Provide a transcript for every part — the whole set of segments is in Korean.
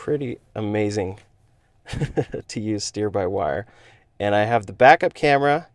pretty amazing to use steer-by-wire. And I have the backup camera.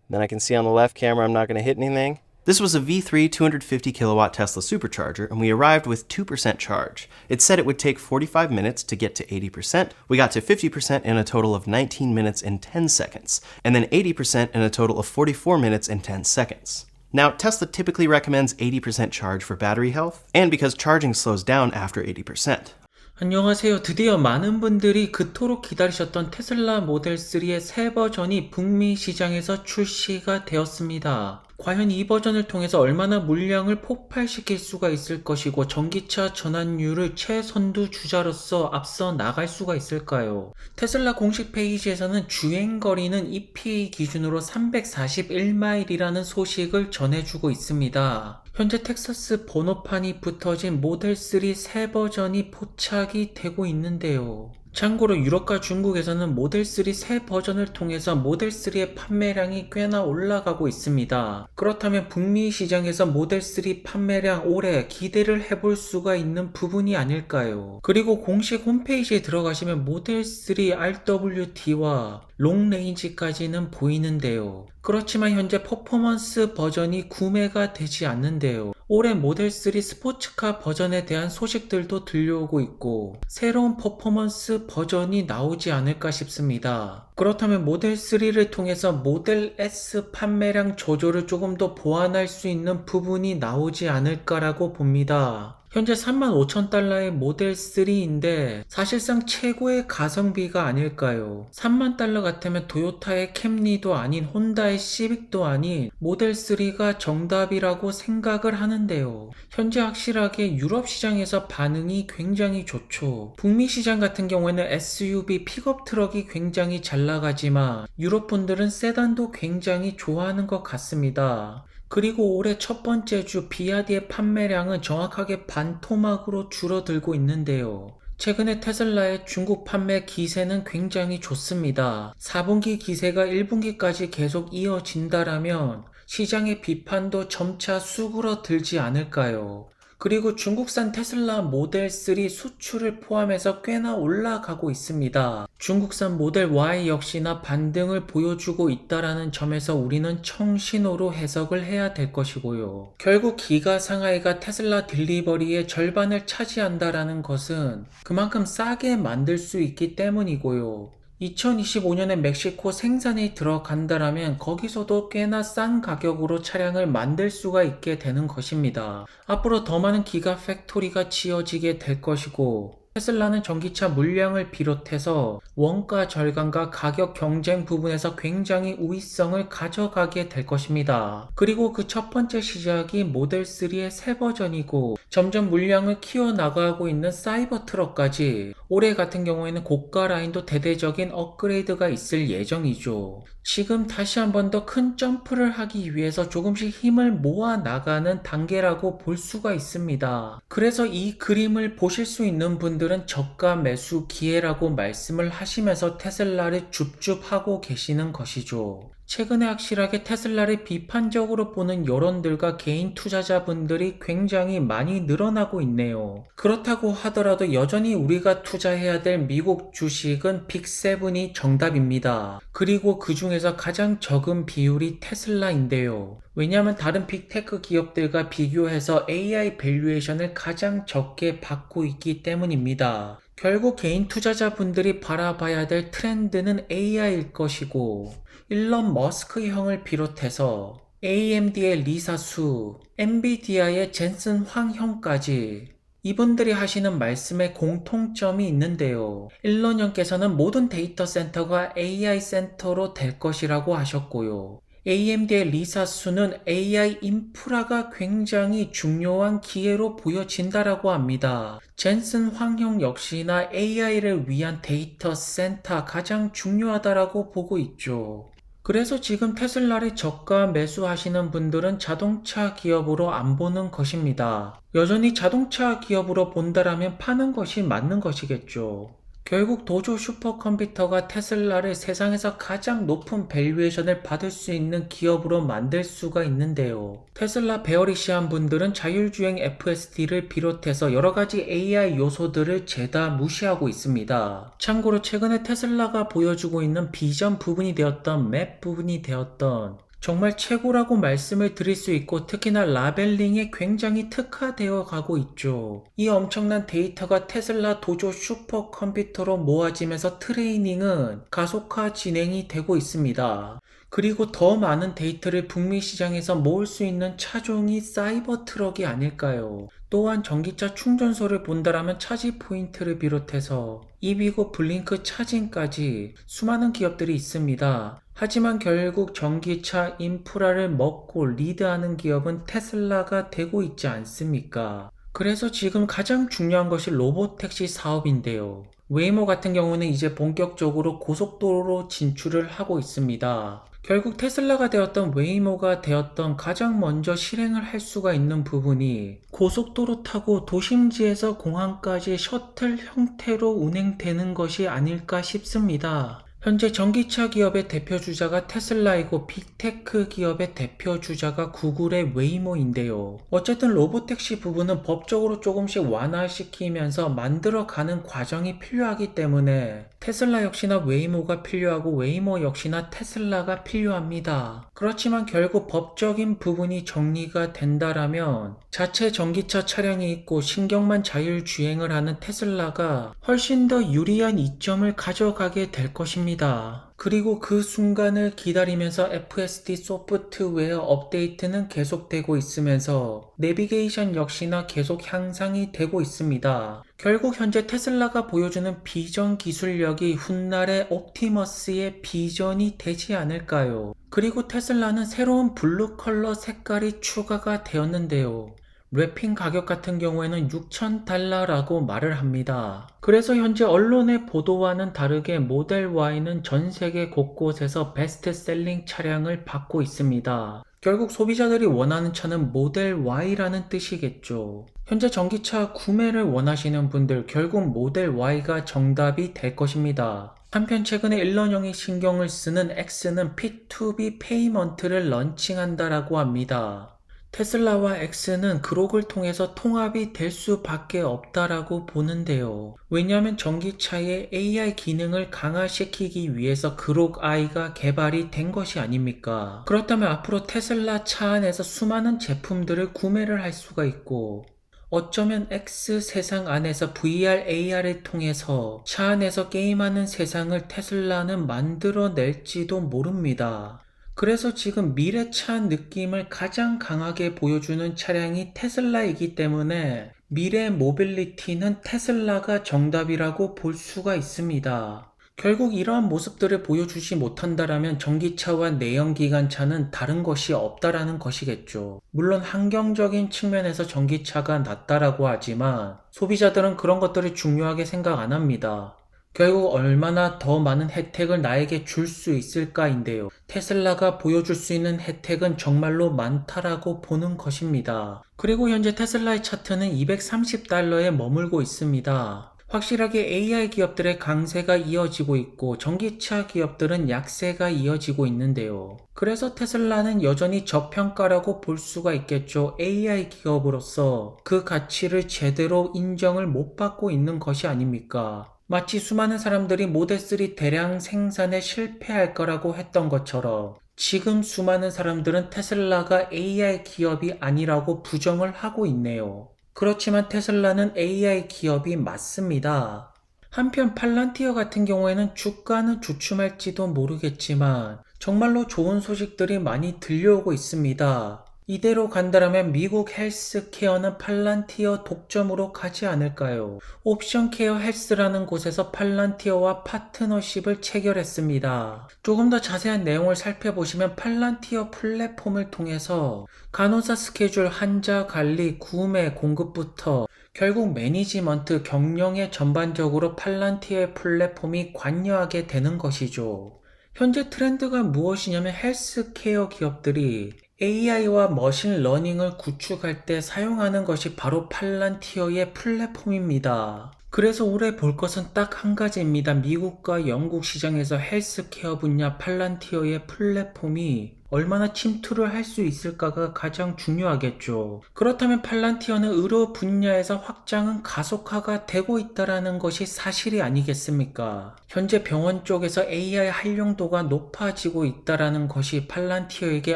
Then I can see on the left camera I'm not going to hit anything. This was a V3 250 kilowatt Tesla supercharger, and we arrived with 2% charge. It said it would take 45 minutes to get to 80%. We got to 50% in a total of 19 minutes and 10 seconds, and then 80% in a total of 44 minutes and 10 seconds. Now, Tesla typically recommends 80% charge for battery health, and because charging slows down after 80%. 안녕하세요. 드디어 많은 분들이 그토록 기다리셨던 테슬라 모델 3의 새 버전이 북미 시장에서 출시가 되었습니다. 과연 이 버전을 통해서 얼마나 물량을 폭발시킬 수가 있을 것이고 전기차 전환율을 최선두 주자로서 앞서 나갈 수가 있을까요? 테슬라 공식 페이지에서는 주행거리는 EPA 기준으로 341마일이라는 소식을 전해주고 있습니다. 현재 텍사스 번호판이 붙어진 모델 3 새 버전이 포착이 되고 있는데요. 참고로 유럽과 중국에서는 모델 3 새 버전을 통해서 모델 3의 판매량이 꽤나 올라가고 있습니다. 그렇다면 북미 시장에서 모델 3 판매량 올해 기대를 해볼 수가 있는 부분이 아닐까요? 그리고 공식 홈페이지에 들어가시면 모델 3 RWD와 롱레인지까지는 보이는데요. 그렇지만 현재 퍼포먼스 버전이 구매가 되지 않는데요. 올해 모델 3 스포츠카 버전에 대한 소식들도 들려오고 있고 새로운 퍼포먼스 버전이 나오지 않을까 싶습니다. 그렇다면 모델 3를 통해서 모델 S 판매량 조절을 조금 더 보완할 수 있는 부분이 나오지 않을까라고 봅니다. 현재 35,000달러의 모델 3인데 사실상 최고의 가성비가 아닐까요? 30,000달러 같으면 토요타의 캠리도 아닌 혼다의 시빅도 아닌 모델 3가 정답이라고 생각을 하는데요. 현재 확실하게 유럽 시장에서 반응이 굉장히 좋죠. 북미 시장 같은 경우에는 SUV 픽업 트럭이 굉장히 잘 나가지만 유럽 분들은 세단도 굉장히 좋아하는 것 같습니다. 그리고 올해 첫 번째 주 비아디의 판매량은 정확하게 반토막으로 줄어들고 있는데요. 최근에 테슬라의 중국 판매 기세는 굉장히 좋습니다. 4분기 기세가 1분기까지 계속 이어진다라면 시장의 비판도 점차 수그러들지 않을까요? 그리고 중국산 테슬라 모델 3 수출을 포함해서 꽤나 올라가고 있습니다. 중국산 모델 Y 역시나 반등을 보여주고 있다라는 점에서 우리는 청신호로 해석을 해야 될 것이고요. 결국 기가 상하이가 테슬라 딜리버리의 절반을 차지한다라는 것은 그만큼 싸게 만들 수 있기 때문이고요. 2025년에 멕시코 생산이 들어간다라면 거기서도 꽤나 싼 가격으로 차량을 만들 수가 있게 되는 것입니다. 앞으로 더 많은 기가 팩토리가 지어지게 될 것이고 테슬라는 전기차 물량을 비롯해서 원가 절감과 가격 경쟁 부분에서 굉장히 우위성을 가져가게 될 것입니다. 그리고 그 첫 번째 시작이 모델 3의 새 버전이고 점점 물량을 키워나가고 있는 사이버 트럭까지 올해 같은 경우에는 고가 라인도 대대적인 업그레이드가 있을 예정이죠. 지금 다시 한 번 더 큰 점프를 하기 위해서 조금씩 힘을 모아 나가는 단계라고 볼 수가 있습니다. 그래서 이 그림을 보실 수 있는 분들은 저가 매수 기회라고 말씀을 하시면서 테슬라를 줍줍하고 계시는 것이죠. 최근에 확실하게 테슬라를 비판적으로 보는 여론들과 개인 투자자분들이 굉장히 많이 늘어나고 있네요. 그렇다고 하더라도 여전히 우리가 투자해야 될 미국 주식은 빅7이 정답입니다. 그리고 그 중에서 가장 적은 비율이 테슬라인데요. 왜냐하면 다른 빅테크 기업들과 비교해서 AI 밸류에이션을 가장 적게 받고 있기 때문입니다. 결국 개인 투자자분들이 바라봐야 될 트렌드는 AI일 것이고 일론 머스크 형을 비롯해서 AMD의 리사 수, 엔비디아의 젠슨 황 형까지 이분들이 하시는 말씀에 공통점이 있는데요. 일론 형께서는 모든 데이터 센터가 AI 센터로 될 것이라고 하셨고요. AMD의 리사 수는 AI 인프라가 굉장히 중요한 기회로 보여진다라고 합니다. 젠슨 황형 역시나 AI를 위한 데이터 센터 가장 중요하다라고 보고 있죠. 그래서 지금 테슬라를 저가 매수하시는 분들은 자동차 기업으로 안 보는 것입니다. 여전히 자동차 기업으로 본다라면 파는 것이 맞는 것이겠죠. 결국 도조 슈퍼컴퓨터가 테슬라를 세상에서 가장 높은 밸류에이션을 받을 수 있는 기업으로 만들 수가 있는데요. 테슬라 베어리시한 분들은 자율주행 FSD를 비롯해서 여러가지 AI 요소들을 죄다 무시하고 있습니다. 참고로 최근에 테슬라가 보여주고 있는 비전 부분이 되었던 맵 부분이 되었던 정말 최고라고 말씀을 드릴 수 있고 특히나 라벨링에 굉장히 특화되어 가고 있죠. 이 엄청난 데이터가 테슬라 도조 슈퍼컴퓨터로 모아지면서 트레이닝은 가속화 진행이 되고 있습니다. 그리고 더 많은 데이터를 북미 시장에서 모을 수 있는 차종이 사이버 트럭이 아닐까요? 또한 전기차 충전소를 본다라면 차지 포인트를 비롯해서 이비고 블링크 차징까지 수많은 기업들이 있습니다. 하지만 결국 전기차 인프라를 먹고 리드하는 기업은 테슬라가 되고 있지 않습니까? 그래서 지금 가장 중요한 것이 로보택시 사업인데요. 웨이모 같은 경우는 이제 본격적으로 고속도로로 진출을 하고 있습니다. 결국 테슬라가 되었던 웨이모가 되었던 가장 먼저 실행을 할 수가 있는 부분이 고속도로 타고 도심지에서 공항까지 셔틀 형태로 운행되는 것이 아닐까 싶습니다. 현재 전기차 기업의 대표주자가 테슬라이고 빅테크 기업의 대표주자가 구글의 웨이모인데요. 어쨌든 로보택시 부분은 법적으로 조금씩 완화시키면서 만들어가는 과정이 필요하기 때문에 테슬라 역시나 웨이모가 필요하고 웨이모 역시나 테슬라가 필요합니다. 그렇지만 결국 법적인 부분이 정리가 된다라면 자체 전기차 차량이 있고 신경만 자율주행을 하는 테슬라가 훨씬 더 유리한 이점을 가져가게 될 것입니다. 그리고 그 순간을 기다리면서 FSD 소프트웨어 업데이트는 계속되고 있으면서 내비게이션 역시나 계속 향상이 되고 있습니다. 결국 현재 테슬라가 보여주는 비전 기술력이 훗날의 옵티머스의 비전이 되지 않을까요? 그리고 테슬라는 새로운 블루 컬러 색깔이 추가가 되었는데요. 랩핑 가격 같은 경우에는 $6,000라고 말을 합니다. 그래서 현재 언론의 보도와는 다르게 모델 Y는 전 세계 곳곳에서 베스트셀링 차량을 받고 있습니다. 결국 소비자들이 원하는 차는 모델 Y라는 뜻이겠죠. 현재 전기차 구매를 원하시는 분들 결국 모델 Y가 정답이 될 것입니다. 한편 최근에 일런형이 신경을 쓰는 X는 P2B 페이먼트를 런칭한다라고 합니다. 테슬라와 X는 그록을 통해서 통합이 될 수밖에 없다라고 보는데요. 왜냐하면 전기차의 AI 기능을 강화시키기 위해서 그록 I가 개발이 된 것이 아닙니까? 그렇다면 앞으로 테슬라 차 안에서 수많은 제품들을 구매를 할 수가 있고 어쩌면 X 세상 안에서 VR, AR을 통해서 차 안에서 게임하는 세상을 테슬라는 만들어낼지도 모릅니다. 그래서 지금 미래차 느낌을 가장 강하게 보여주는 차량이 테슬라이기 때문에 미래 모빌리티는 테슬라가 정답이라고 볼 수가 있습니다. 결국 이러한 모습들을 보여주지 못한다라면 전기차와 내연기관차는 다른 것이 없다라는 것이겠죠. 물론 환경적인 측면에서 전기차가 낫다라고 하지만 소비자들은 그런 것들을 중요하게 생각 안 합니다. 결국 얼마나 더 많은 혜택을 나에게 줄 수 있을까인데요. 테슬라가 보여줄 수 있는 혜택은 정말로 많다라고 보는 것입니다. 그리고 현재 테슬라의 차트는 $230에 머물고 있습니다. 확실하게 AI 기업들의 강세가 이어지고 있고 전기차 기업들은 약세가 이어지고 있는데요. 그래서 테슬라는 여전히 저평가라고 볼 수가 있겠죠. AI 기업으로서 그 가치를 제대로 인정을 못 받고 있는 것이 아닙니까? 마치 수많은 사람들이 모델3 대량 생산에 실패할 거라고 했던 것처럼 지금 수많은 사람들은 테슬라가 AI 기업이 아니라고 부정을 하고 있네요. 그렇지만 테슬라는 AI 기업이 맞습니다. 한편 팔란티어 같은 경우에는 주가는 주춤할지도 모르겠지만 정말로 좋은 소식들이 많이 들려오고 있습니다. 이대로 간다라면 미국 헬스케어는 팔란티어 독점으로 가지 않을까요? 옵션케어 헬스라는 곳에서 팔란티어와 파트너십을 체결했습니다. 조금 더 자세한 내용을 살펴보시면 팔란티어 플랫폼을 통해서 간호사 스케줄, 환자 관리, 구매, 공급부터 결국 매니지먼트, 경영에 전반적으로 팔란티어의 플랫폼이 관여하게 되는 것이죠. 현재 트렌드가 무엇이냐면 헬스케어 기업들이 AI와 머신러닝을 구축할 때 사용하는 것이 바로 팔란티어의 플랫폼입니다. 그래서 올해 볼 것은 딱 한 가지입니다. 미국과 영국 시장에서 헬스케어 분야 팔란티어의 플랫폼이 얼마나 침투를 할 수 있을까가 가장 중요하겠죠. 그렇다면 팔란티어는 의료 분야에서 확장은 가속화가 되고 있다는 것이 사실이 아니겠습니까? 현재 병원 쪽에서 AI 활용도가 높아지고 있다는 것이 팔란티어에게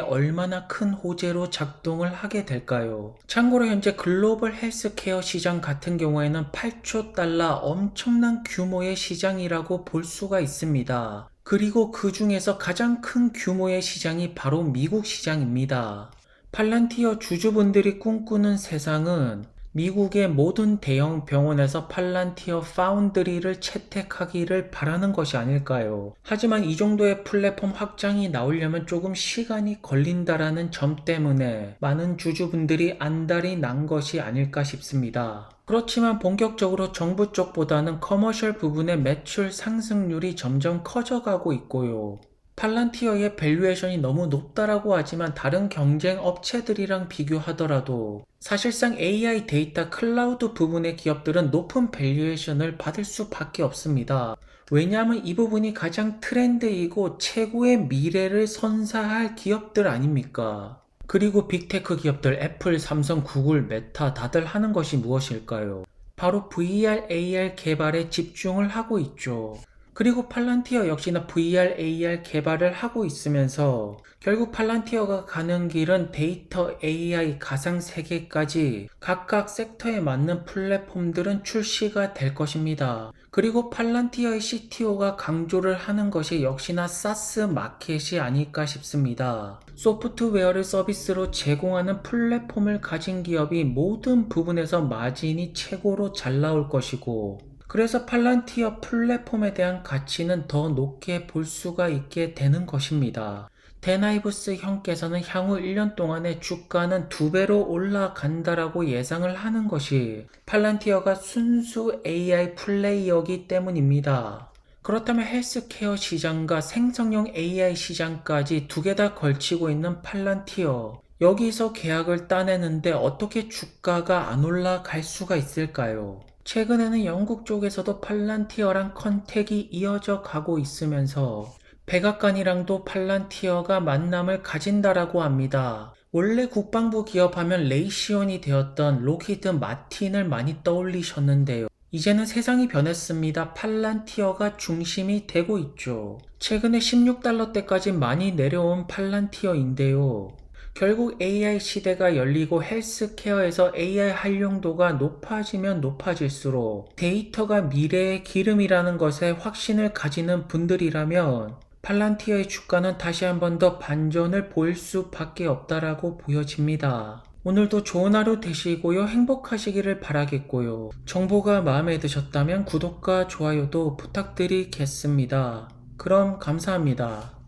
얼마나 큰 호재로 작동을 하게 될까요? 참고로 현재 글로벌 헬스케어 시장 같은 경우에는 8조 달러 엄청난 규모의 시장이라고 볼 수가 있습니다. 그리고 그 중에서 가장 큰 규모의 시장이 바로 미국 시장입니다. 팔란티어 주주분들이 꿈꾸는 세상은 미국의 모든 대형 병원에서 팔란티어 파운드리를 채택하기를 바라는 것이 아닐까요? 하지만 이 정도의 플랫폼 확장이 나오려면 조금 시간이 걸린다라는 점 때문에 많은 주주분들이 안달이 난 것이 아닐까 싶습니다. 그렇지만 본격적으로 정부 쪽보다는 커머셜 부분의 매출 상승률이 점점 커져가고 있고요. 팔란티어의 밸류에이션이 너무 높다라고 하지만 다른 경쟁 업체들이랑 비교하더라도 사실상 AI 데이터 클라우드 부분의 기업들은 높은 밸류에이션을 받을 수밖에 없습니다. 왜냐하면 이 부분이 가장 트렌드이고 최고의 미래를 선사할 기업들 아닙니까? 그리고 빅테크 기업들 애플, 삼성, 구글, 메타 다들 하는 것이 무엇일까요? 바로 VR, AR 개발에 집중을 하고 있죠. 그리고 팔란티어 역시나 VR, AR 개발을 하고 있으면서 결국 팔란티어가 가는 길은 데이터, AI, 가상세계까지 각각 섹터에 맞는 플랫폼들은 출시가 될 것입니다. 그리고 팔란티어의 CTO가 강조를 하는 것이 역시나 사스 마켓이 아닐까 싶습니다. 소프트웨어를 서비스로 제공하는 플랫폼을 가진 기업이 모든 부분에서 마진이 최고로 잘 나올 것이고 그래서 팔란티어 플랫폼에 대한 가치는 더 높게 볼 수가 있게 되는 것입니다. 데나이브스 형께서는 향후 1년 동안의 주가는 2배로 올라간다라고 예상을 하는 것이 팔란티어가 순수 AI 플레이어이기 때문입니다. 그렇다면 헬스케어 시장과 생성형 AI 시장까지 두 개 다 걸치고 있는 팔란티어. 여기서 계약을 따내는데 어떻게 주가가 안 올라갈 수가 있을까요? 최근에는 영국 쪽에서도 팔란티어랑 컨택이 이어져 가고 있으면서 백악관이랑도 팔란티어가 만남을 가진다라고 합니다. 원래 국방부 기업하면 레이시온이 되었던 록히드 마틴을 많이 떠올리셨는데요. 이제는 세상이 변했습니다. 팔란티어가 중심이 되고 있죠. 최근에 16달러대까지 많이 내려온 팔란티어인데요. 결국 AI 시대가 열리고 헬스케어에서 AI 활용도가 높아지면 높아질수록 데이터가 미래의 기름이라는 것에 확신을 가지는 분들이라면 팔란티어의 주가는 다시 한 번 더 반전을 보일 수밖에 없다라고 보여집니다. 오늘도 좋은 하루 되시고요. 행복하시기를 바라겠고요. 정보가 마음에 드셨다면 구독과 좋아요도 부탁드리겠습니다. 그럼 감사합니다.